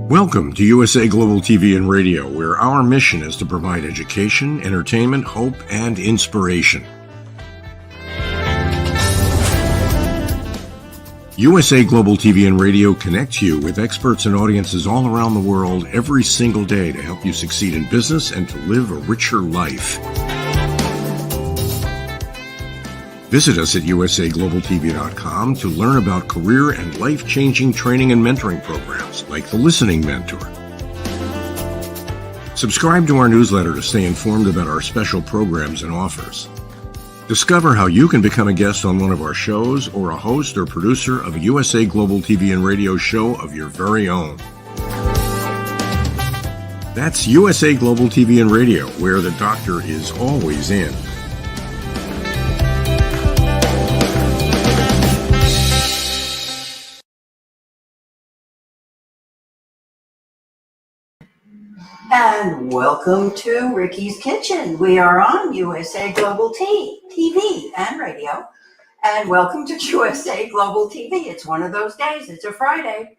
Welcome to USA Global TV and Radio, where our mission is to provide education, entertainment, hope, and inspiration. USA Global TV and Radio connects you with experts and audiences all around the world every single day to help you succeed in business and to live a richer life. Visit us at usaglobaltv.com to learn about career and life-changing training and mentoring programs like the Listening Mentor. Subscribe to our newsletter to stay informed about our special programs and offers. Discover how you can become a guest on one of our shows or a host or producer of a USA Global TV and Radio show of your very own. That's USA Global TV and Radio, where the doctor is always in. And welcome to Ricki's Kitchen. We are on USA Global TV and Radio. And welcome to USA Global TV. It's one of those days. It's a Friday.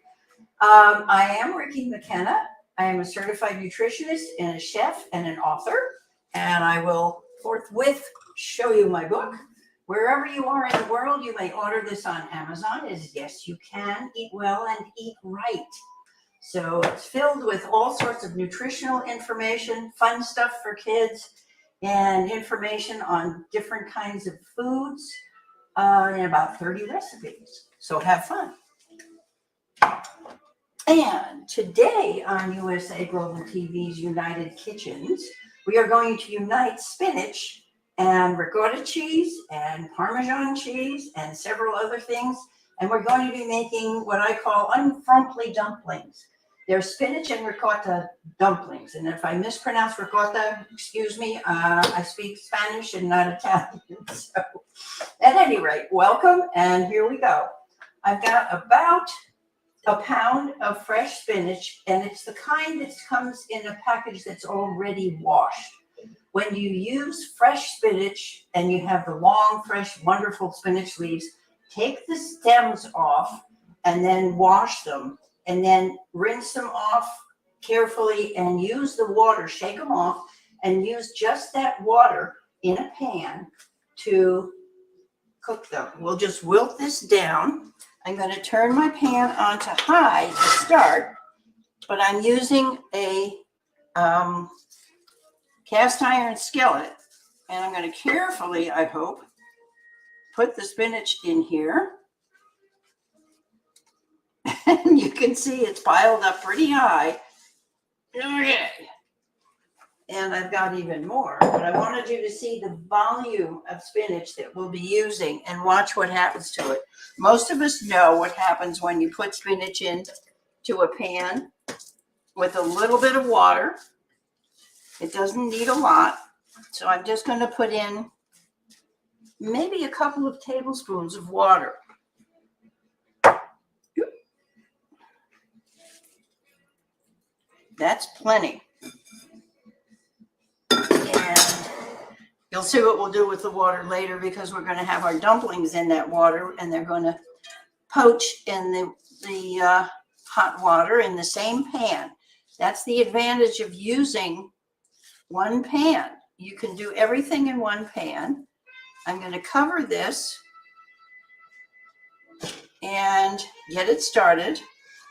I am Ricki Mckenna. I am a certified nutritionist and a chef and an author. And I will forthwith show you my book. Wherever you are in the world, you may order this on Amazon. Yes, you can eat well and eat right. So it's filled with all sorts of nutritional information, fun stuff for kids, and information on different kinds of foods, and about 30 recipes. So have fun. And today on USA Global TV's United Kitchens, we are going to unite spinach and ricotta cheese and Parmesan cheese and several other things. And we're going to be making what I call unfrumply dumplings. They're spinach and ricotta dumplings. And if I mispronounce ricotta, excuse me, I speak Spanish and not Italian. So at any rate, welcome, and here we go. I've got about a pound of fresh spinach, and it's the kind that comes in a package that's already washed. When you use fresh spinach and you have the long, fresh, wonderful spinach leaves, take the stems off and then wash them. And then rinse them off carefully and use the water, shake them off, and use just that water in a pan to cook them. We'll just wilt this down. I'm going to turn my pan on to high to start, but I'm using a cast iron skillet, and I'm going to carefully, I hope, put the spinach in here. And you can see it's piled up pretty high. Okay. And I've got even more, but I wanted you to see the volume of spinach that we'll be using and watch what happens to it. Most of us know what happens when you put spinach into a pan with a little bit of water. It doesn't need a lot. So I'm just going to put in maybe a couple of tablespoons of water. That's plenty. And you'll see what we'll do with the water later, because we're going to have our dumplings in that water, and they're going to poach in the hot water in the same pan. That's the advantage of using one pan. You can do everything in one pan. I'm going to cover this and get it started.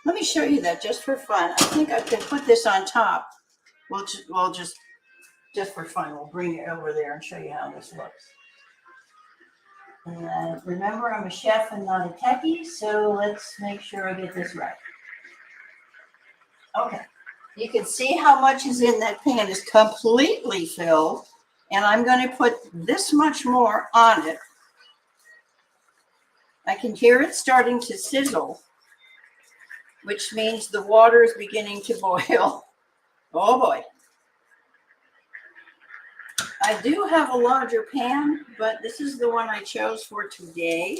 Let me show you that just for fun. I think I can put this on top. We'll just for fun, we'll bring it over there and show you how this looks. And remember, I'm a chef and not a techie, so let's make sure I get this right. Okay, you can see how much is in that pan. It's completely filled, and I'm going to put this much more on it. I can hear it starting to sizzle, which means the water is beginning to boil. Oh boy. I do have a larger pan, but this is the one I chose for today.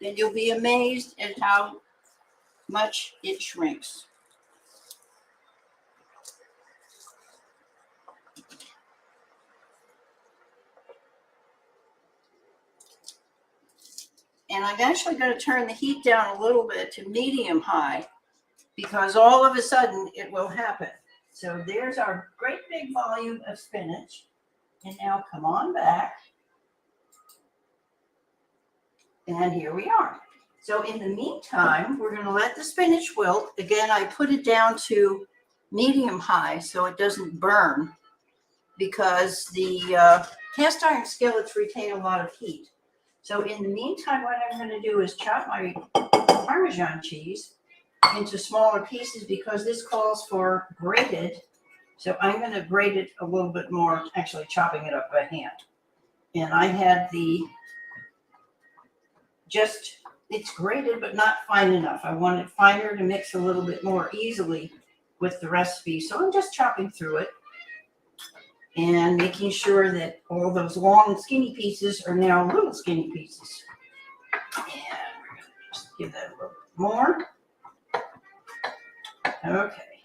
And you'll be amazed at how much it shrinks. And I'm actually going to turn the heat down a little bit to medium high because all of a sudden it will happen. So there's our great big volume of spinach. And now come on back. And here we are. So in the meantime, we're going to let the spinach wilt. Again, I put it down to medium high so it doesn't burn because the cast iron skillets retain a lot of heat. So in the meantime, what I'm going to do is chop my Parmesan cheese into smaller pieces because this calls for grated. So I'm going to grate it a little bit more, actually chopping it up by hand. And I had it's grated, but not fine enough. I want it finer to mix a little bit more easily with the recipe. So I'm just chopping through it and making sure that all those long skinny pieces are now little skinny pieces. And we're going to just give that a little bit more. Okay.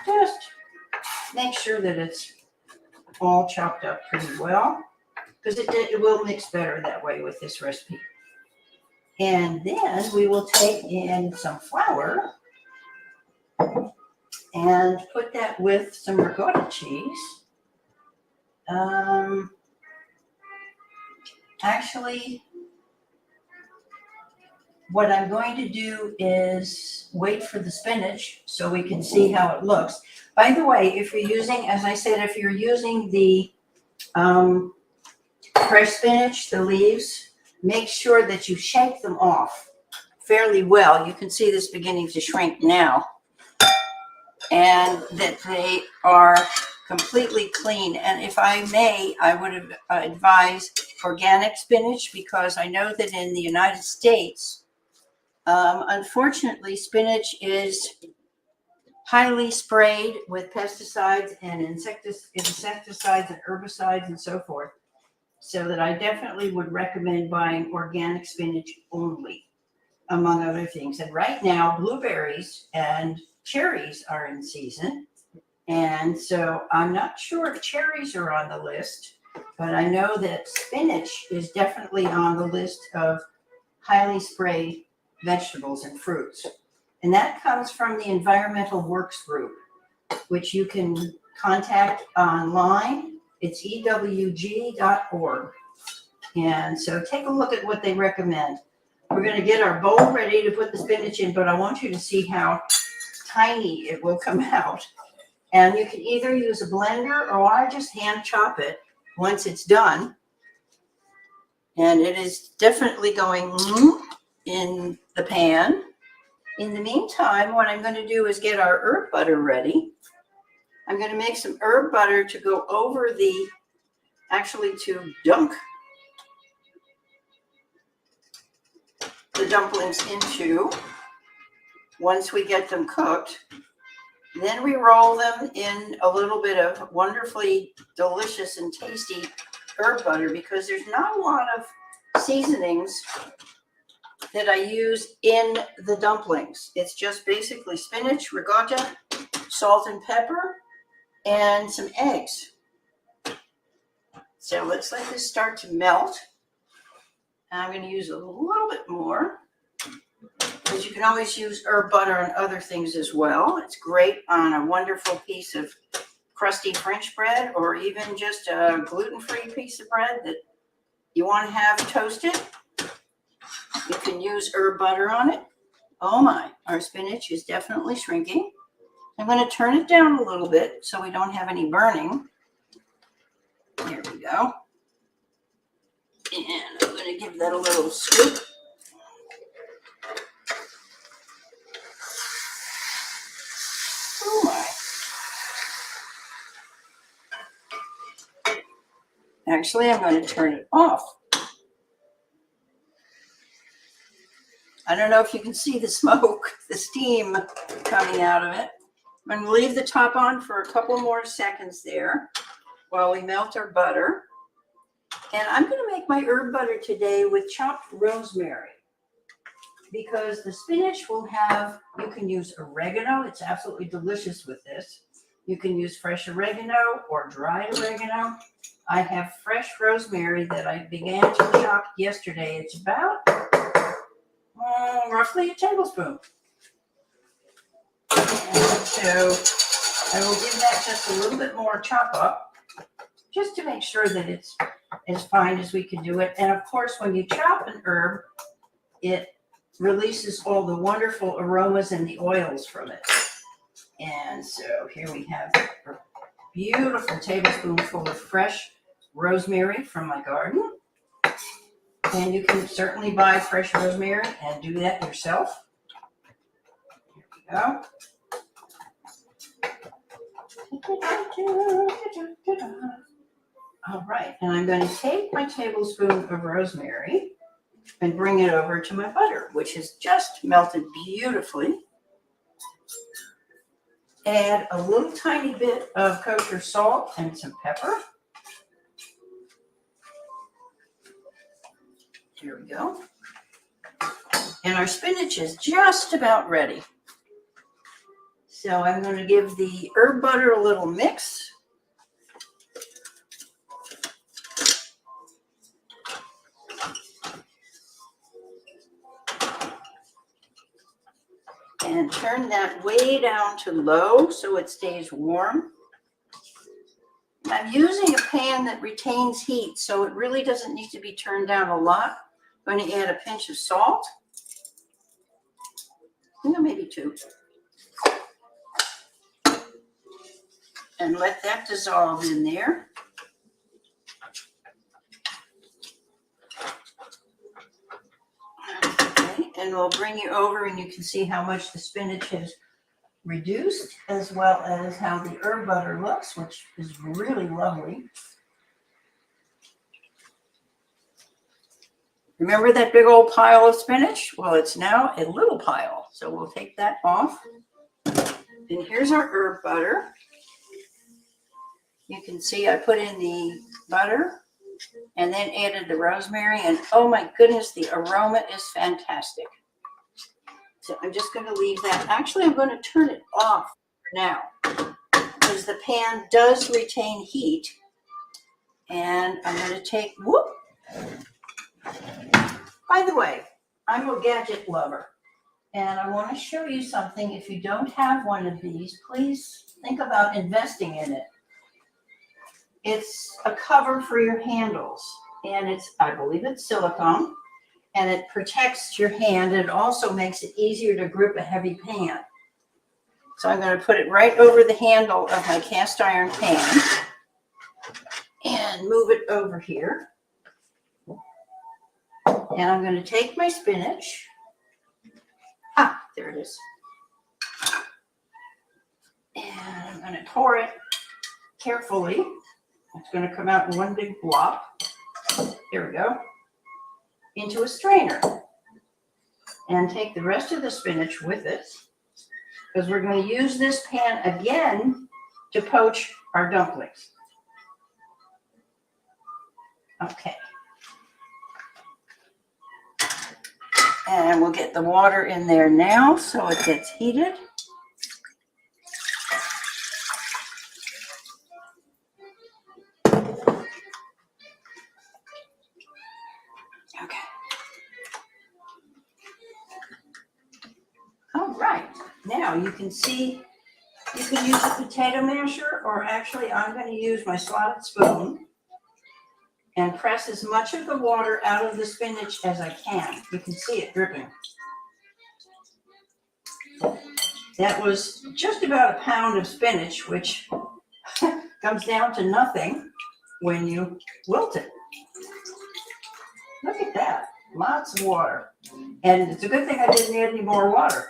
Just make sure that it's all chopped up pretty well because it will mix better that way with this recipe. And then we will take in some flour and put that with some ricotta cheese. Actually, what I'm going to do is wait for the spinach so we can see how it looks. By the way, if you're using, as I said, if you're using the fresh spinach, the leaves, make sure that you shake them off fairly well. You can see this beginning to shrink now. And that they are completely clean. And if I may, I would advise organic spinach because I know that in the United States, unfortunately, spinach is highly sprayed with pesticides and insecticides and herbicides and so forth. So that I definitely would recommend buying organic spinach only, among other things. And right now, blueberries and cherries are in season. And so I'm not sure if cherries are on the list, but I know that spinach is definitely on the list of highly sprayed vegetables and fruits. And that comes from the Environmental Works Group, which you can contact online. It's ewg.org. And so take a look at what they recommend. We're going to get our bowl ready to put the spinach in, but I want you to see how tiny it will come out. And you can either use a blender or I just hand chop it once it's done. And it is definitely going in the pan. In the meantime, what I'm going to do is get our herb butter ready. I'm going to make some herb butter to go over to dunk the dumplings into once we get them cooked. Then we roll them in a little bit of wonderfully delicious and tasty herb butter because there's not a lot of seasonings that I use in the dumplings. It's just basically spinach, ricotta, salt and pepper, and some eggs. So let's let this start to melt. I'm going to use a little bit more, but you can always use herb butter on other things as well. It's great on a wonderful piece of crusty French bread or even just a gluten-free piece of bread that you want to have toasted. You can use herb butter on it. Oh my, our spinach is definitely shrinking. I'm going to turn it down a little bit so we don't have any burning. There we go. And I'm going to give that a little scoop. Oh my. Actually, I'm going to turn it off. I don't know if you can see the smoke, the steam coming out of it. I'm going to leave the top on for a couple more seconds there while we melt our butter. And I'm going to make my herb butter today with chopped rosemary because the spinach will have, you can use oregano. It's absolutely delicious with this. You can use fresh oregano or dried oregano. I have fresh rosemary that I began to chop yesterday. It's about roughly a tablespoon. And so I will give that just a little bit more chop up, just to make sure that it's as fine as we can do it. And of course, when you chop an herb, it releases all the wonderful aromas and the oils from it. And so here we have a beautiful tablespoonful of fresh rosemary from my garden. And you can certainly buy fresh rosemary and do that yourself. Here we go. All right, and I'm going to take my tablespoon of rosemary and bring it over to my butter, which has just melted beautifully. Add a little tiny bit of kosher salt and some pepper. Here we go. And our spinach is just about ready. So I'm going to give the herb butter a little mix. And turn that way down to low so it stays warm. And I'm using a pan that retains heat, so it really doesn't need to be turned down a lot. I'm going to add a pinch of salt. Maybe 2. And let that dissolve in there. Okay, and we'll bring you over and you can see how much the spinach has reduced, as well as how the herb butter looks, which is really lovely. Remember that big old pile of spinach? Well, it's now a little pile, so we'll take that off. And here's our herb butter. You can see I put in the butter and then added the rosemary, and oh my goodness, the aroma is fantastic. So I'm just going to leave that. Actually, I'm going to turn it off for now because the pan does retain heat. And I'm going to take, by the way, I'm a gadget lover, and I want to show you something. If you don't have one of these, please think about investing in it. It's a cover for your handles, and I believe it's silicone, and it protects your hand. And it also makes it easier to grip a heavy pan. So I'm going to put it right over the handle of my cast iron pan and move it over here. And I'm going to take my spinach. There it is. And I'm going to pour it carefully. It's going to come out in one big blob. Here we go. Into a strainer. And take the rest of the spinach with it, because we're going to use this pan again to poach our dumplings. Okay. And we'll get the water in there now so it gets heated. Okay. All right. Now you can see, you can use a potato masher, or actually I'm going to use my slotted spoon and press as much of the water out of the spinach as I can. You can see it dripping. That was just about a pound of spinach, which comes down to nothing when you wilt it. Look at that, lots of water. And it's a good thing I didn't add any more water.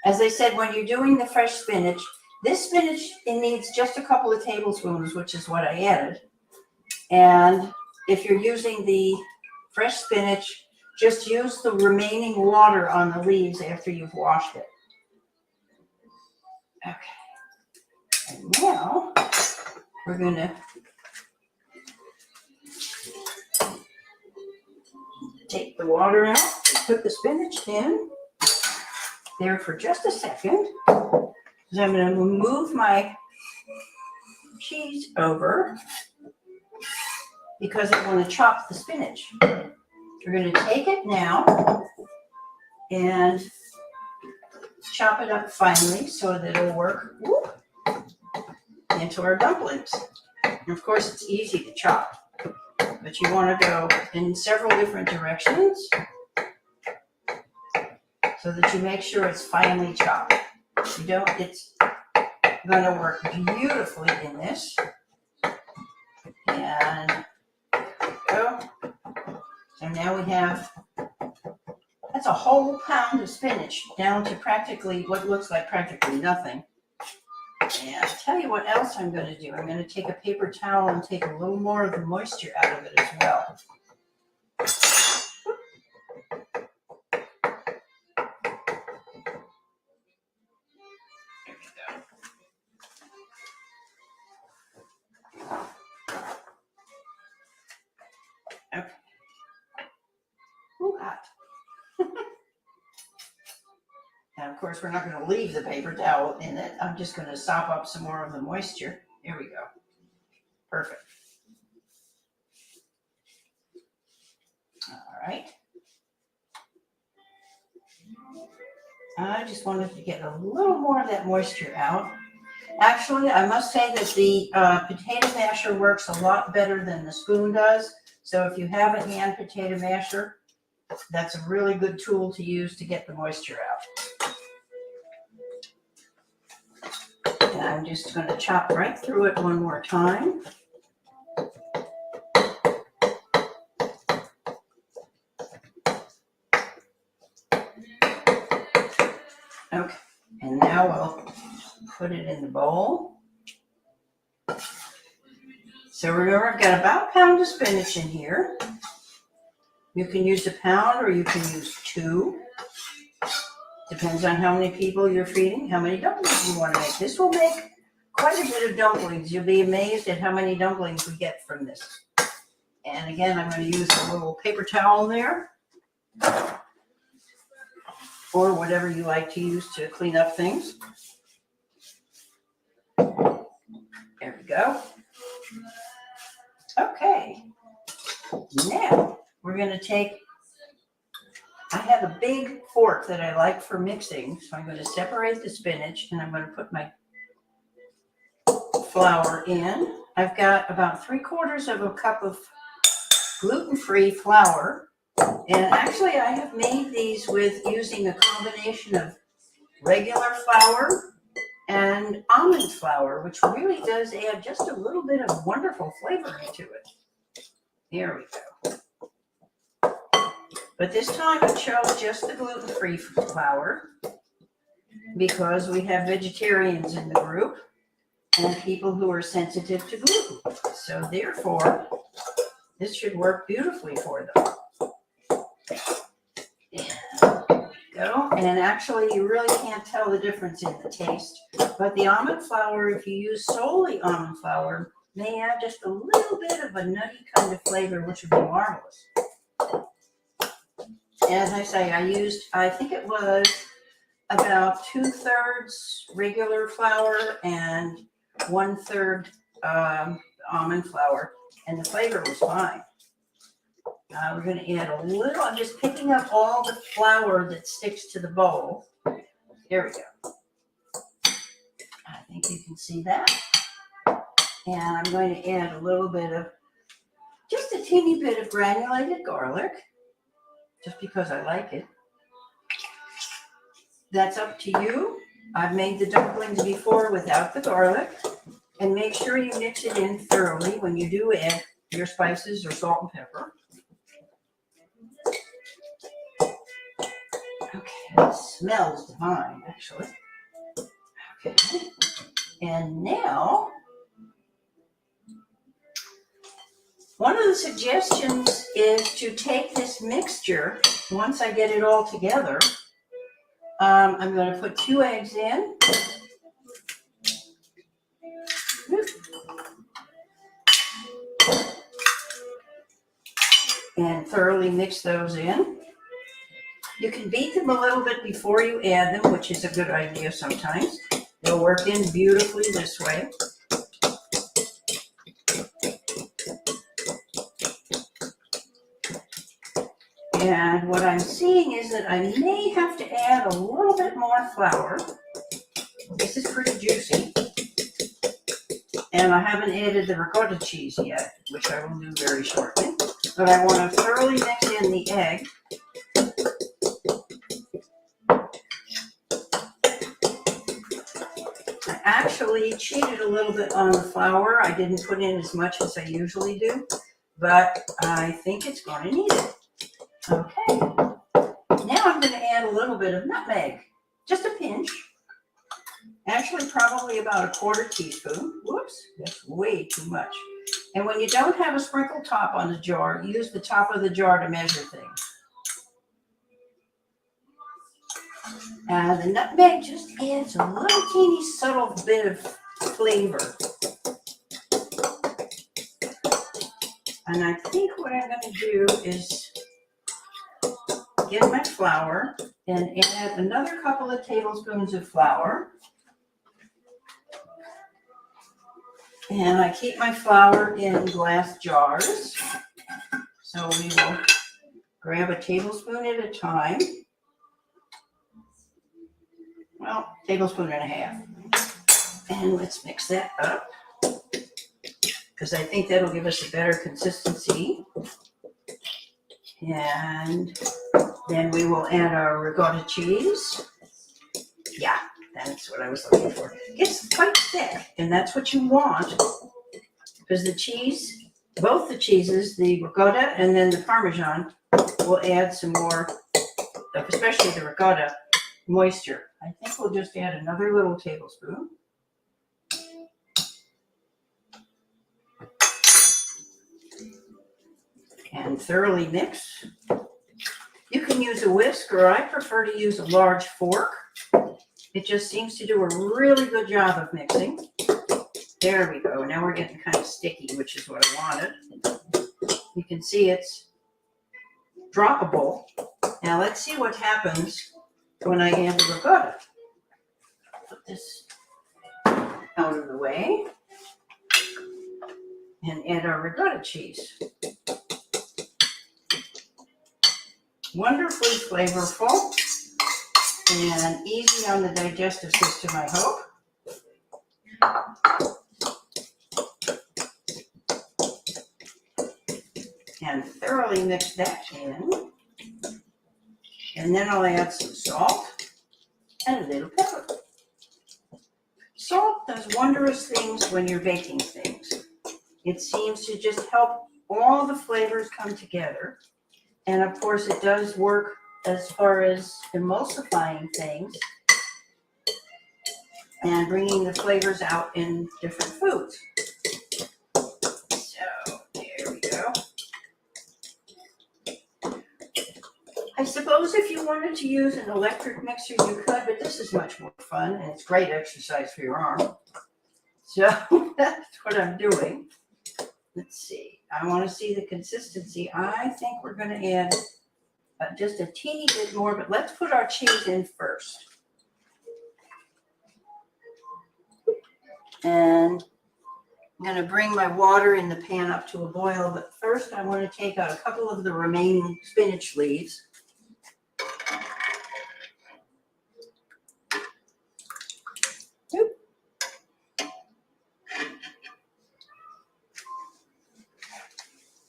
As I said, when you're doing the fresh spinach, this spinach, it needs just a couple of tablespoons, which is what I added. And if you're using the fresh spinach, just use the remaining water on the leaves after you've washed it. Okay. And now we're going to take the water out and put the spinach in there for just a second. So I'm going to move my cheese over. because I want to chop the spinach. We're going to take it now and chop it up finely so that it'll work into our dumplings. And of course, it's easy to chop, but you want to go in several different directions so that you make sure it's finely chopped. You don't, it's going to work beautifully in this. And there we go. So now we have, that's a whole pound of spinach down to practically what looks like practically nothing. And I'll tell you what else I'm going to do. I'm going to take a paper towel and take a little more of the moisture out of it as well. There we go. Okay. Ooh, hot. And of course, we're not going to leave the paper towel in it. I'm just going to sop up some more of the moisture. Here we go. Perfect. All right. I just wanted to get a little more of that moisture out. Actually, I must say that the potato masher works a lot better than the spoon does. So if you have a hand potato masher, that's a really good tool to use to get the moisture out. And I'm just going to chop right through it one more time. Okay, and now we'll put it in the bowl. So remember, I've got about a pound of spinach in here. You can use a pound or you can use 2. Depends on how many people you're feeding, how many dumplings you want to make. This will make quite a bit of dumplings. You'll be amazed at how many dumplings we get from this. And again, I'm going to use a little paper towel there, or whatever you like to use to clean up things. There we go. Okay, now we're going to take, I have a big fork that I like for mixing, so I'm going to separate the spinach and I'm going to put my flour in. I've got about 3/4 of a cup of gluten-free flour, and actually I have made these with using a combination of regular flour and almond flour, which really does add just a little bit of wonderful flavor into it. There we go. But this time I chose just the gluten-free flour because we have vegetarians in the group and people who are sensitive to gluten. So therefore, this should work beautifully for them. Go. And actually, you really can't tell the difference in the taste. But the almond flour, if you use solely almond flour, may add just a little bit of a nutty kind of flavor, which would be marvelous. As I say, I think it was about 2/3 regular flour and 1/3 almond flour, and the flavor was fine. We're going to add a little, I'm just picking up all the flour that sticks to the bowl. There we go. I think you can see that. And I'm going to add a little bit of, just a teeny bit of granulated garlic, just because I like it. That's up to you. I've made the dumplings before without the garlic. And make sure you mix it in thoroughly when you do add your spices or salt and pepper. Okay, it smells divine, actually. Okay, and now, one of the suggestions is to take this mixture, once I get it all together, I'm going to put 2 eggs in. And thoroughly mix those in. You can beat them a little bit before you add them, which is a good idea sometimes. They'll work in beautifully this way. And what I'm seeing is that I may have to add a little bit more flour. This is pretty juicy. And I haven't added the ricotta cheese yet, which I will do very shortly. But I want to thoroughly mix in the egg. I actually cheated a little bit on the flour. I didn't put in as much as I usually do, but I think it's going to need it. Okay. Now I'm going to add a little bit of nutmeg, just a pinch. Actually, probably about a quarter teaspoon. Whoops, that's way too much. And when you don't have a sprinkle top on the jar, use the top of the jar to measure things. And the nutmeg just adds a little teeny subtle bit of flavor. And I think what I'm going to do is get my flour and add another couple of tablespoons of flour. And I keep my flour in glass jars. So we will grab a tablespoon at a time. Well, tablespoon and a half. And let's mix that up, because I think that'll give us a better consistency. And then we will add our ricotta cheese. Yeah, that's what I was looking for. It gets quite thick, and that's what you want, because the cheese, both the cheeses, the ricotta and then the Parmesan, will add some more, especially the ricotta, moisture. I think we'll just add another little tablespoon. And thoroughly mix. You can use a whisk, or I prefer to use a large fork. It just seems to do a really good job of mixing. There we go. Now we're getting kind of sticky, which is what I wanted. You can see it's droppable. Now let's see what happens when I add the ricotta. Put this out of the way and add our ricotta cheese. Wonderfully flavorful and easy on the digestive system, I hope. And thoroughly mix that in. And then I'll add some salt and a little pepper. Salt does wondrous things when you're baking things. It seems to just help all the flavors come together. And of course, it does work as far as emulsifying things and bringing the flavors out in different foods. So there we go. I suppose if you wanted to use an electric mixer, you could, but this is much more fun and it's great exercise for your arm. So that's what I'm doing. Let's see. I want to see the consistency. I think we're going to add just a teeny bit more, but let's put our cheese in first. And I'm going to bring my water in the pan up to a boil, but first I want to take out a couple of the remaining spinach leaves.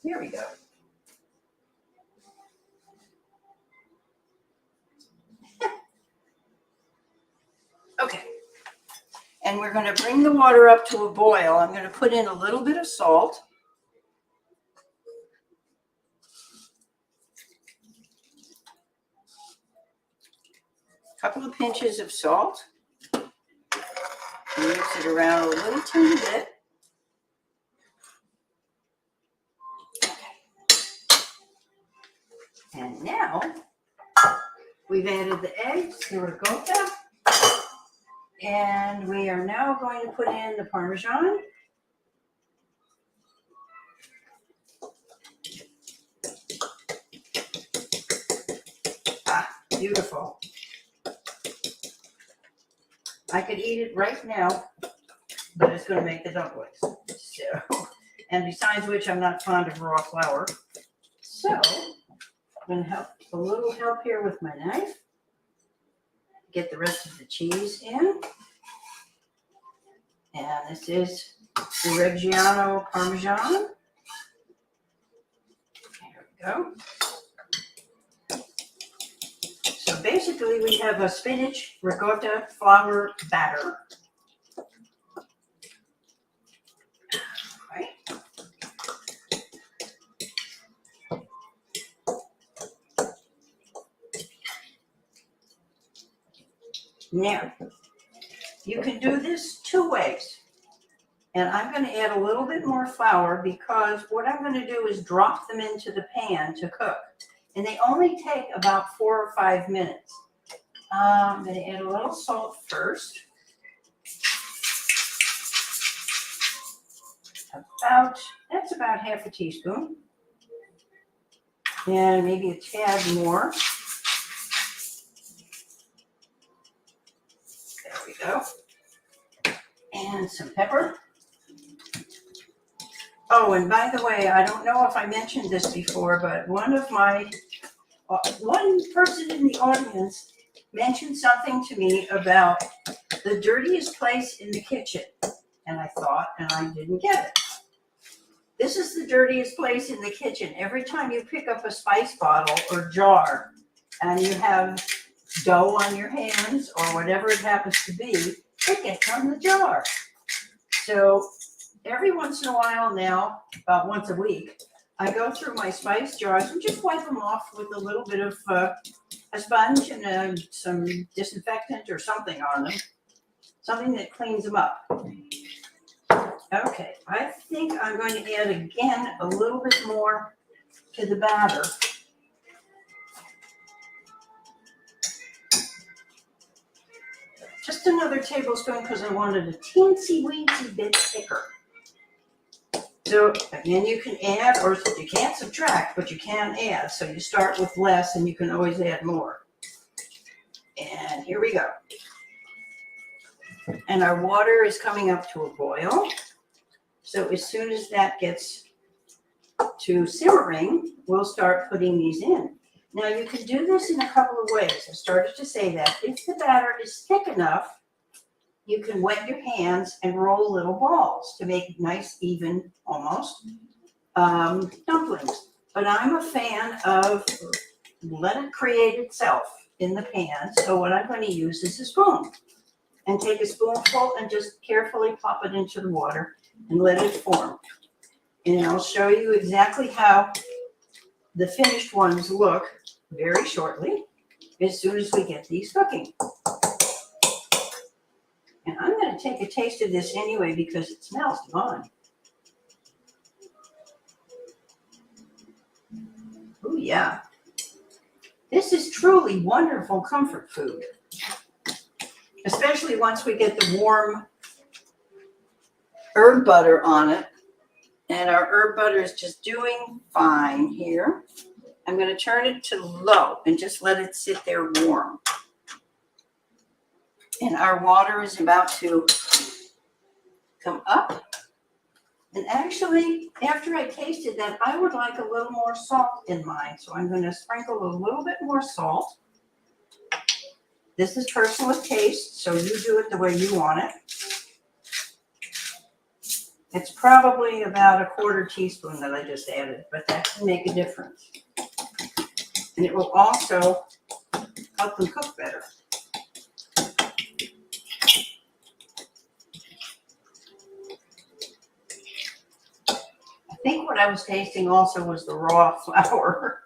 Here we go. Okay. And we're going to bring the water up to a boil. I'm going to put in a little bit of salt. A couple of pinches of salt. Mix it around a little teeny bit. And now we've added the eggs, the ricotta, and we are now going to put in the Parmesan. Ah, beautiful. I could eat it right now, but it's going to make the dumplings. So, and besides which, I'm not fond of raw flour. So I'm going to have a little help here with my knife. Get the rest of the cheese in. And this is the Reggiano Parmesan. There we go. So basically we have a spinach ricotta flour batter. Right. Now, you can do this two ways. And I'm going to add a little bit more flour because what I'm going to do is drop them into the pan to cook. And they only take about 4 or 5 minutes. I'm going to add a little salt first. That's about half a teaspoon. And maybe a tad more. There we go. And some pepper. Oh, and by the way, I don't know if I mentioned this before, but one person in the audience mentioned something to me about the dirtiest place in the kitchen. And I thought, and I didn't get it. This is the dirtiest place in the kitchen. Every time you pick up a spice bottle or jar and you have dough on your hands or whatever it happens to be, it gets on the jar. So every once in a while now, about once a week, I go through my spice jars and just wipe them off with a little bit of a sponge and some disinfectant or something on them. Something that cleans them up. Okay, I think I'm going to add again a little bit more to the batter. Just another tablespoon because I wanted a teensy-weensy bit thicker. So again, you can add, or you can't subtract, but you can add. So you start with less and you can always add more. And here we go. And our water is coming up to a boil. So as soon as that gets to simmering, we'll start putting these in. Now you can do this in a couple of ways. I started to say that. If the batter is thick enough, you can wet your hands and roll little balls to make nice, even, almost, dumplings. But I'm a fan of let it create itself in the pan. So what I'm going to use is a spoon. And take a spoonful and just carefully plop it into the water and let it form. And I'll show you exactly how the finished ones look very shortly, as soon as we get these cooking. And I'm going to take a taste of this anyway because it smells divine. Oh yeah. This is truly wonderful comfort food. Especially once we get the warm herb butter on it. And our herb butter is just doing fine here. I'm going to turn it to low and just let it sit there warm. And our water is about to come up. And actually, after I tasted that, I would like a little more salt in mine. So I'm going to sprinkle a little bit more salt. This is personal taste, so you do it the way you want it. It's probably about a 1/4 teaspoon that I just added, but that can make a difference. And it will also help them cook better. I think what I was tasting also was the raw flour,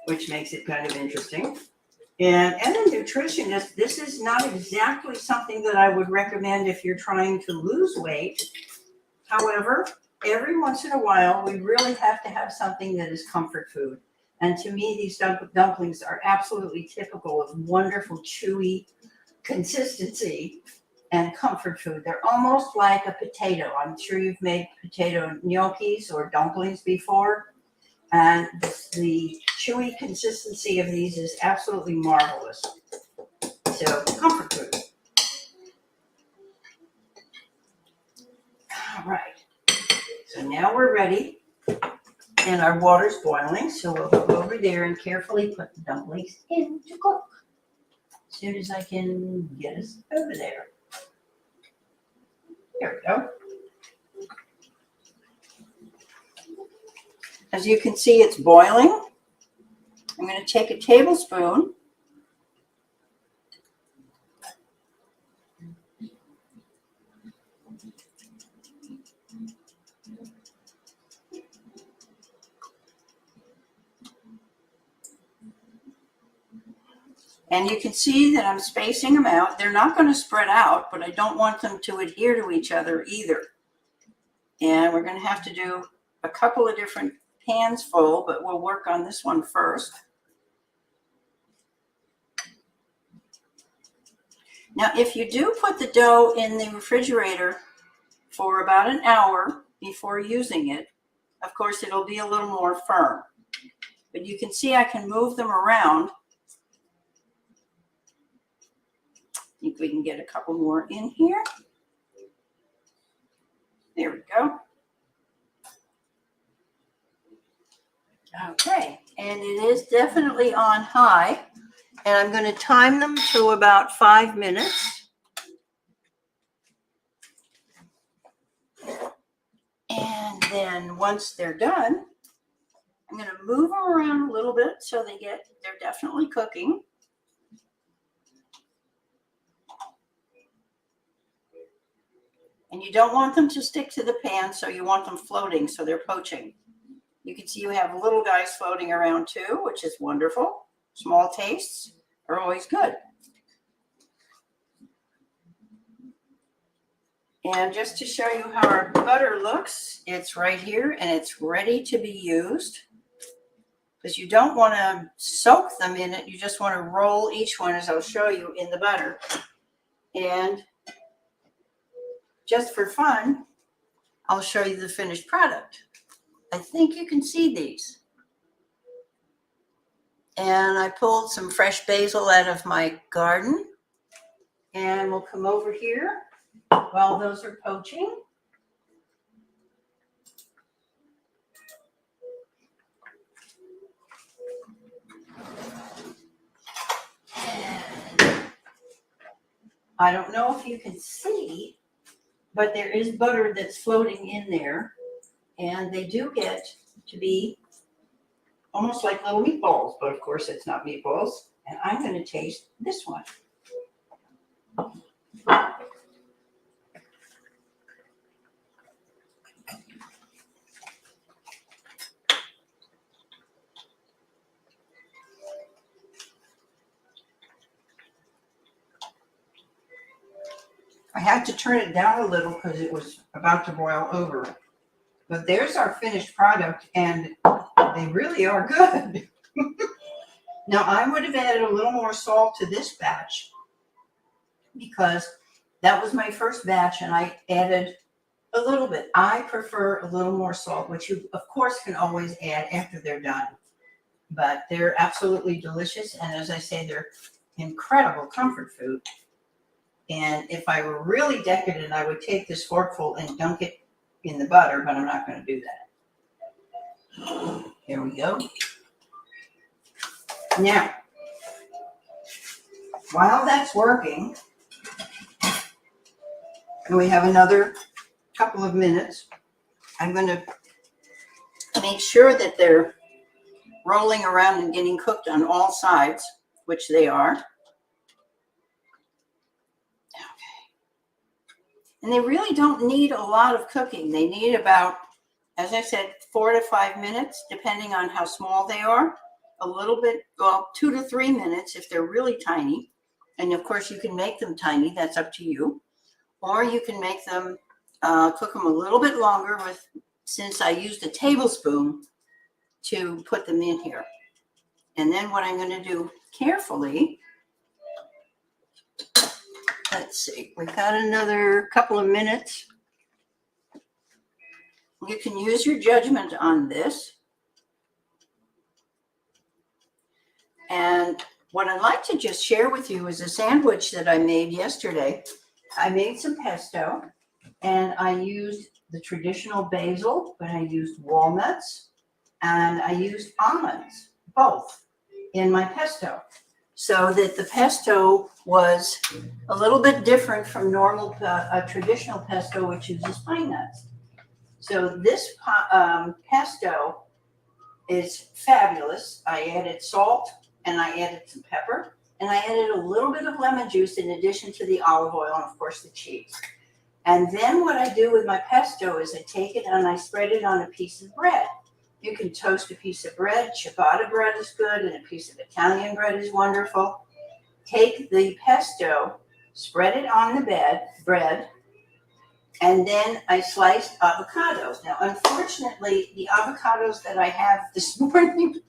which makes it kind of interesting. And as a nutritionist, this is not exactly something that I would recommend if you're trying to lose weight. However, every once in a while, we really have to have something that is comfort food. And to me, these dumplings are absolutely typical of wonderful, chewy consistency and comfort food. They're almost like a potato. I'm sure you've made potato gnocchis or dumplings before. And the chewy consistency of these is absolutely marvelous. So, comfort food. All right. So now we're ready. And our water's boiling, so we'll go over there and carefully put the dumplings in to cook. As soon as I can get us over there. There we go. As you can see, it's boiling. I'm going to take a tablespoon and you can see that I'm spacing them out. They're not going to spread out, but I don't want them to adhere to each other either. And we're going to have to do a couple of different pans full, but we'll work on this one first. Now, if you do put the dough in the refrigerator for about an hour before using it, of course, it'll be a little more firm. But you can see I can move them around. I think we can get a couple more in here. There we go. Okay, and it is definitely on high. And I'm going to time them to about 5 minutes. And then once they're done, I'm going to move them around a little bit so they're definitely cooking. And you don't want them to stick to the pan, so you want them floating so they're poaching. You can see you have little guys floating around too, which is wonderful. Small tastes are always good. And just to show you how our butter looks, it's right here and it's ready to be used. Because you don't want to soak them in it, you just want to roll each one, as I'll show you, in the butter. And just for fun, I'll show you the finished product. I think you can see these. And I pulled some fresh basil out of my garden. And we'll come over here while those are poaching. And I don't know if you can see, but there is butter that's floating in there. And they do get to be almost like little meatballs, but of course it's not meatballs. And I'm going to taste this one. I had to turn it down a little because it was about to boil over. But there's our finished product, and they really are good. Now, I would have added a little more salt to this batch because that was my first batch, and I added a little bit. I prefer a little more salt, which you, of course, can always add after they're done. But they're absolutely delicious, and as I say, they're incredible comfort food. And if I were really decadent, I would take this forkful and dunk it in the butter, but I'm not going to do that. Here we go. Now, while that's working, and we have another couple of minutes, I'm going to make sure that they're rolling around and getting cooked on all sides, which they are. And they really don't need a lot of cooking. They need about, as I said, 4 to 5 minutes, depending on how small they are. A little bit, well, 2 to 3 minutes if they're really tiny. And of course, you can make them tiny. That's up to you. Or you can make them, cook them a little bit longer since I used a tablespoon to put them in here. And then what I'm going to do carefully, let's see, we've got another couple of minutes. You can use your judgment on this. And what I'd like to just share with you is a sandwich that I made yesterday. I made some pesto, and I used the traditional basil, but I used walnuts, and I used almonds, both, in my pesto, so that the pesto was a little bit different from normal, traditional pesto, which uses pine nuts. So this pesto is fabulous. I added salt and I added some pepper and I added a little bit of lemon juice in addition to the olive oil and of course the cheese. And then what I do with my pesto is I take it and I spread it on a piece of bread. You can toast a piece of bread. Ciabatta bread is good, and a piece of Italian bread is wonderful. Take the pesto, spread it on the bread, and then I sliced avocados. Now, unfortunately, the avocados that I have this morning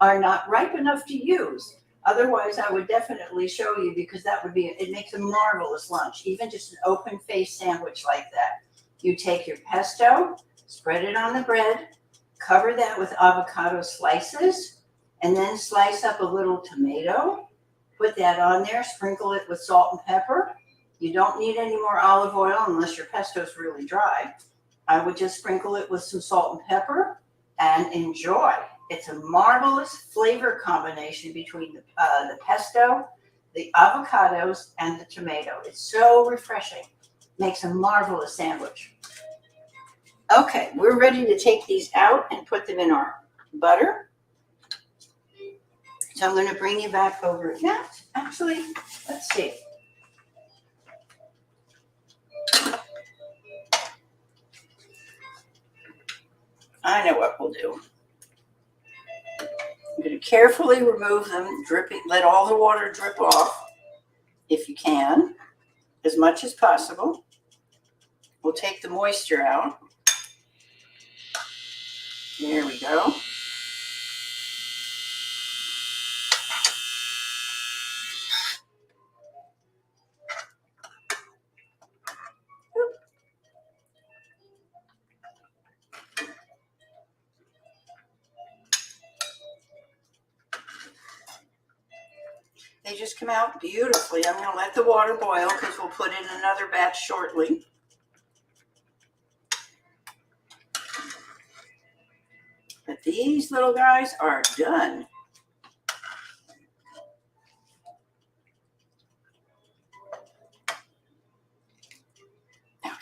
are not ripe enough to use. Otherwise, I would definitely show you, because it makes a marvelous lunch, even just an open-faced sandwich like that. You take your pesto, spread it on the bread, cover that with avocado slices, and then slice up a little tomato. Put that on there, sprinkle it with salt and pepper. You don't need any more olive oil unless your pesto is really dry. I would just sprinkle it with some salt and pepper and enjoy. It's a marvelous flavor combination between the pesto, the avocados, and the tomato. It's so refreshing. Makes a marvelous sandwich. Okay, we're ready to take these out and put them in our butter. So I'm going to bring you back over. Yeah, actually, let's see. I know what we'll do. I'm going to carefully remove them, let all the water drip off, if you can, as much as possible. We'll take the moisture out. There we go. They just come out beautifully. I'm going to let the water boil because we'll put in another batch shortly. But these little guys are done. Okay.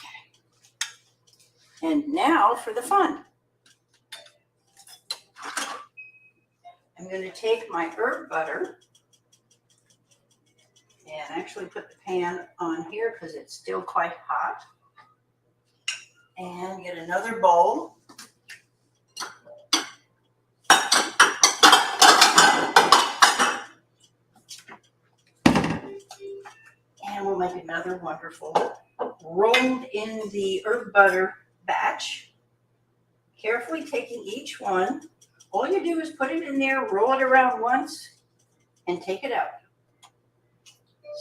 And now for the fun. I'm going to take my herb butter and actually put the pan on here because it's still quite hot. And get another bowl. And we'll make another wonderful rolled in the herb butter batch. Carefully taking each one. All you do is put it in there, roll it around once, and take it out.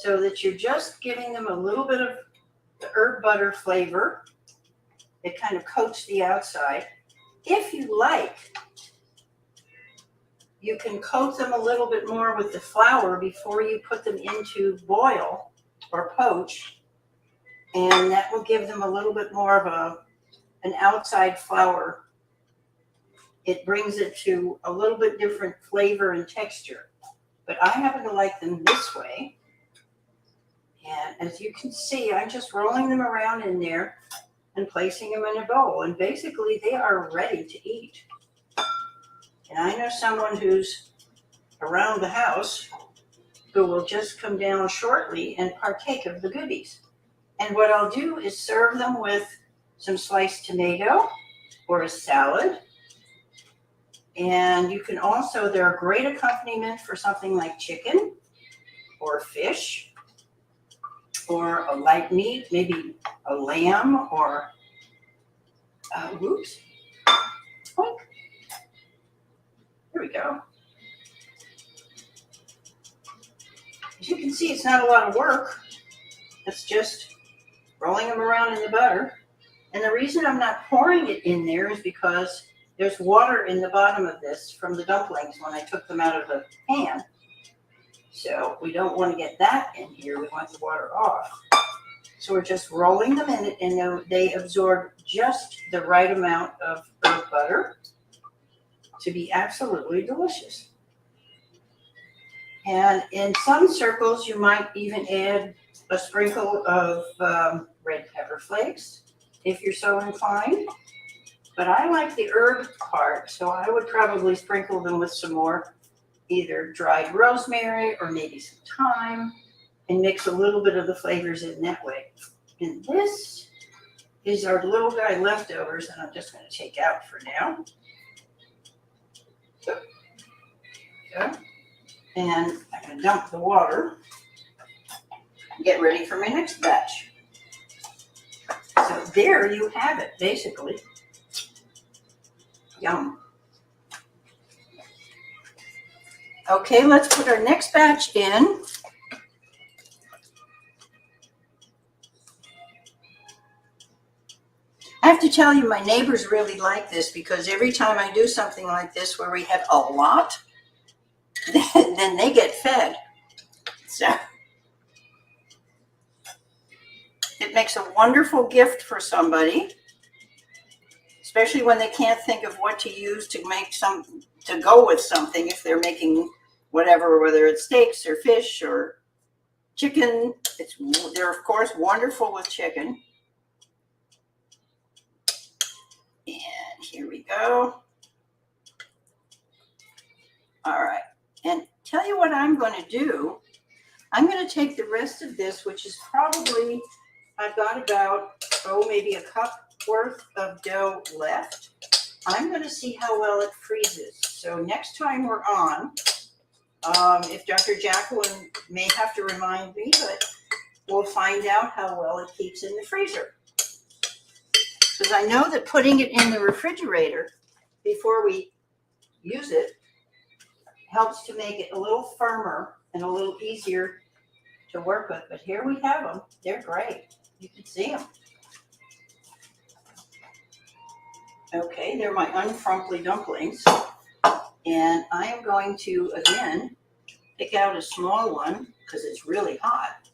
So that you're just giving them a little bit of the herb butter flavor. It kind of coats the outside. If you like, you can coat them a little bit more with the flour before you put them into boil or poach, and that will give them a little bit more of an outside flour. It brings it to a little bit different flavor and texture. But I happen to like them this way. And as you can see, I'm just rolling them around in there and placing them in a bowl. And basically, they are ready to eat. And I know someone who's around the house who will just come down shortly and partake of the goodies. And what I'll do is serve them with some sliced tomato or a salad. And you can also, they're a great accompaniment for something like chicken or fish or a light meat, maybe a lamb or, whoops. Oh, here we go. As you can see, it's not a lot of work. It's just rolling them around in the butter. And the reason I'm not pouring it in there is because there's water in the bottom of this from the dumplings when I took them out of the pan. So we don't want to get that in here. We want the water off. So we're just rolling them in it, and they absorb just the right amount of herb butter. to be absolutely delicious. And in some circles, you might even add a sprinkle of red pepper flakes if you're so inclined. But I like the herb part, so I would probably sprinkle them with some more either dried rosemary or maybe some thyme and mix a little bit of the flavors in that way. And this is our little guy leftovers, and I'm just going to take out for now. So, and I'm going to dump the water and get ready for my next batch. So there you have it, basically. Yum. Okay, let's put our next batch in. I have to tell you, my neighbors really like this because every time I do something like this where we have a lot, then they get fed. So it makes a wonderful gift for somebody, especially when they can't think of what to use to make to go with something if they're making whatever, whether it's steaks or fish or chicken. They're of course wonderful with chicken. And here we go. All right. And tell you what I'm going to do. I'm going to take the rest of this, which is probably, I've got about, maybe a cup worth of dough left. I'm going to see how well it freezes. So next time we're on, if Dr. Jacqueline may have to remind me, but we'll find out how well it keeps in the freezer. Because I know that putting it in the refrigerator before we use it helps to make it a little firmer and a little easier to work with. But here we have them. They're great. You can see them. Okay, they're my unfrumply dumplings. And I am going to, again, pick out a small one because it's really hot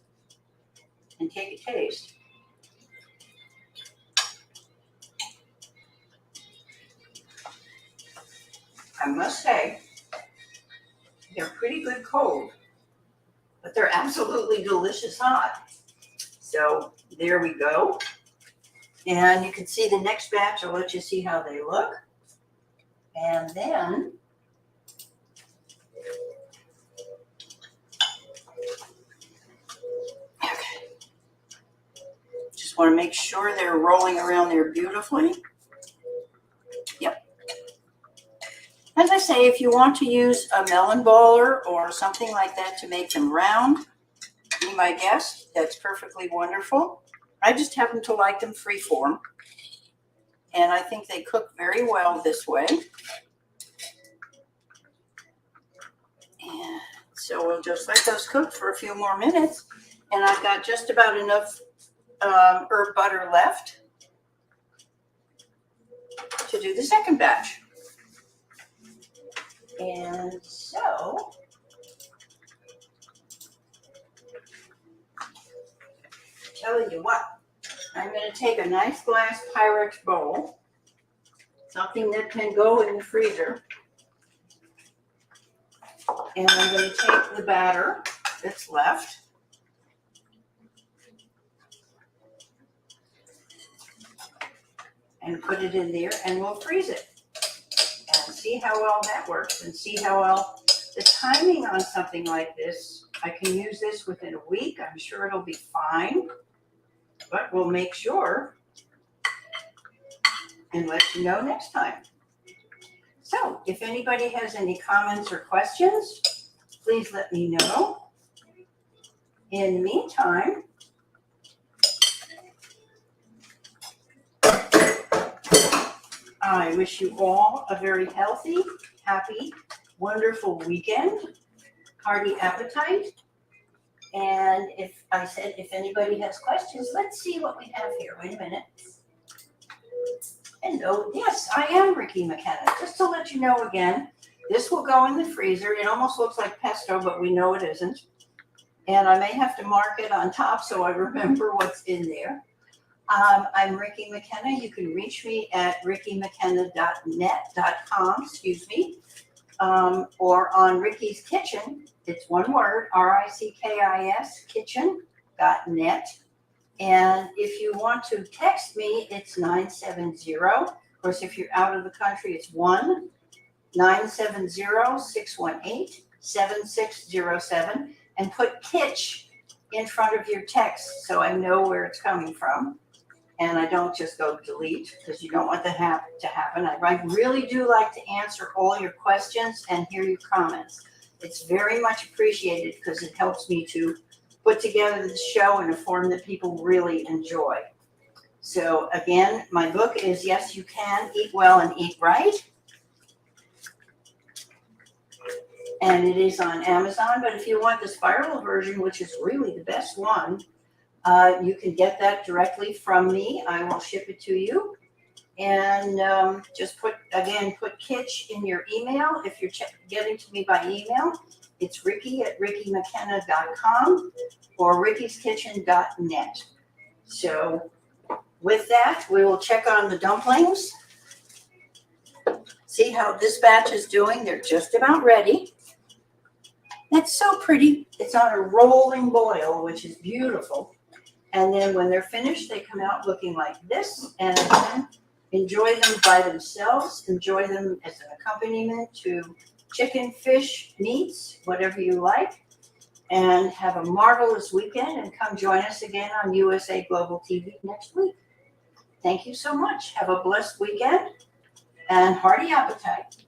and take a taste. I must say, they're pretty good cold, but they're absolutely delicious hot. So there we go. And you can see the next batch. I'll let you see how they look. And then just want to make sure they're rolling around there beautifully. Yep. As I say, if you want to use a melon baller or something like that to make them round, be my guest. That's perfectly wonderful. I just happen to like them freeform. And I think they cook very well this way. And so we'll just let those cook for a few more minutes. And I've got just about enough herb butter left to do the second batch. And so tell you what, I'm going to take a nice glass Pyrex bowl, something that can go in the freezer, and I'm going to take the batter that's left and put it in there, and we'll freeze it and see how well that works and see how well the timing on something like this. I can use this within a week. I'm sure it'll be fine. But we'll make sure and let you know next time. So if anybody has any comments or questions, please let me know. In the meantime, I wish you all a very healthy, happy, wonderful weekend, hearty appetite. And if anybody has questions, let's see what we have here. Wait a minute. Hello. Yes, I am Ricki Mckenna. Just to let you know again, this will go in the freezer. It almost looks like pesto, but we know it isn't. And I may have to mark it on top so I remember what's in there. I'm Ricki Mckenna. You can reach me at rickimckenna.net.com, or on Ricki's Kitchen. It's one word, RICKIS, kitchen.net. And if you want to text me, it's 970. Of course, if you're out of the country, it's 1-970-618-7607. And put Kitch in front of your text so I know where it's coming from. And I don't just go delete, because you don't want that to happen. I really do like to answer all your questions and hear your comments. It's very much appreciated because it helps me to put together the show in a form that people really enjoy. So again, my book is Yes, You Can Eat Well and Eat Right. And it is on Amazon. But if you want the spiral version, which is really the best one, you can get that directly from me. I will ship it to you. And just put Kitch in your email. If you're getting to me by email, it's Ricki at rickimckenna.com or rickiskitchen.net. So with that, we will check on the dumplings. See how this batch is doing. They're just about ready. That's so pretty. It's on a rolling boil, which is beautiful. And then when they're finished, they come out looking like this. And again, enjoy them by themselves. Enjoy them as an accompaniment to chicken, fish, meats, whatever you like. And have a marvelous weekend. And come join us again on USA Global TV next week. Thank you so much. Have a blessed weekend and hearty appetite.